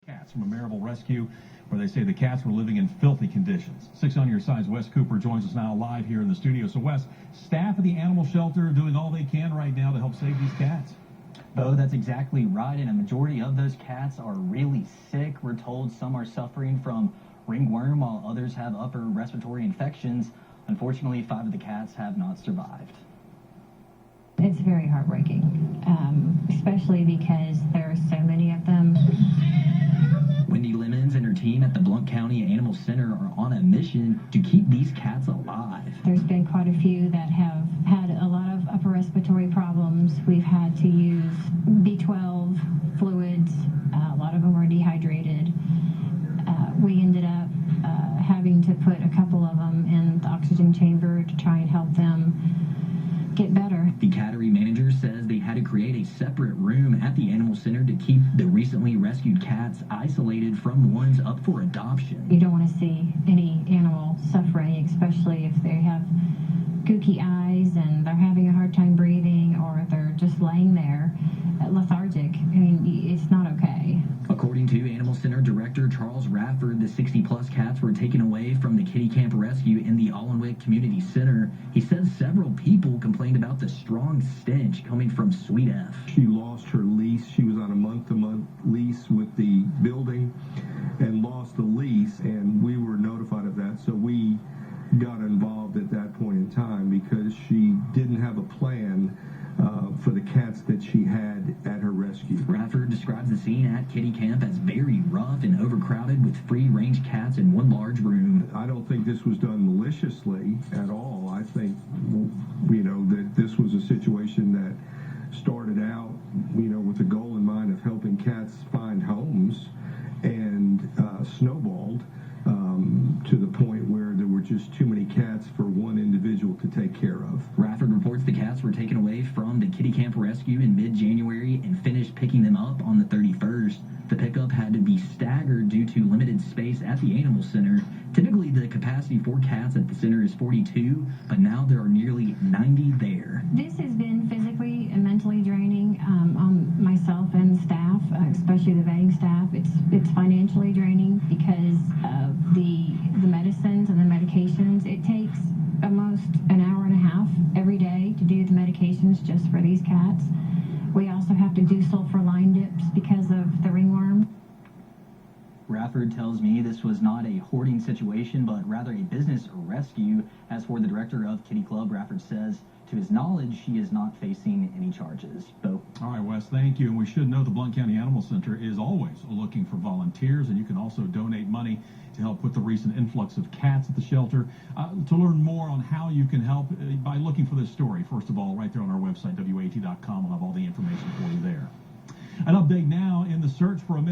Cats from a Maryville rescue where they say the cats were living in filthy conditions. 6 on your side's Wes Cooper joins us now live here in the studio. So Wes, staff at the animal shelter are doing all they can right now to help save these cats. Bo, that's exactly right, and a majority of those cats are really sick. We're told some are suffering from ringworm while others have upper respiratory infections. Unfortunately, 5 of the cats have not survived. It's very heartbreaking, especially because there are so many of them. Wendy Lemons and her team at the Blount County Animal Center are on a mission to keep these cats alive. There's been quite a few that have had a lot of upper respiratory problems. We've had to use B12 fluids. A lot of them were dehydrated. We ended up having to put a couple of them in the oxygen chamber to try and help them get better. The cattery manager says they had to create a separate room at the animal center to keep the recently rescued cats isolated from ones up for adoption. You don't want to see any animal suffering, especially if they have gooky eyes and they're having a hard time breathing, or they're just laying there lethargic. I mean, it's not okay. According to Animal Center Director Charles Rafford, the 60-plus cats were taken away from the Kitty Camp Rescue in the Allenwick Community Center. He says several people complained about the strong stench coming from Sweet F. She lost her lease. She was on a month-to-month lease with the building and lost the lease, and we were notified of that, so we got involved at that point in time because she didn't have a plan for the cats that she had at her rescue. Rafford describes the scene at Kitty Camp as very rough and overcrowded with free-range cats in one large room. I don't think this was done maliciously at all. I think, that this was a situation that started out, with the goal in mind of helping cats find homes and snowballed to the point where there were just too many cats for one individual to take care of. Rafford reports the cats were taken away from the Kitty Camp Rescue in mid-January and finished picking them up on the 31st. The pickup had to be staggered due to limited space at the animal center. Typically, the capacity for cats at the center is 42, but now there are nearly 90 there. This has been physically and mentally draining on myself and staff, especially the vetting staff. It's financially draining because of the medicines and the medications. It takes almost an hour and a half every day to do the medications just for these cats. We also have to do sulfur line dips because of the ringworm. Rafford tells me this was not a hoarding situation, but rather a business rescue. As for the director of Kitty Club, Rafford says, to his knowledge, she is not facing any charges. Bo. All right, Wes, thank you. And we should know the Blount County Animal Center is always looking for volunteers, and you can also donate money to help with the recent influx of cats at the shelter. To learn more on how you can help by looking for this story, first of all, right there on our website, WAT.com. We'll have all the information for you there. An update now in the search for a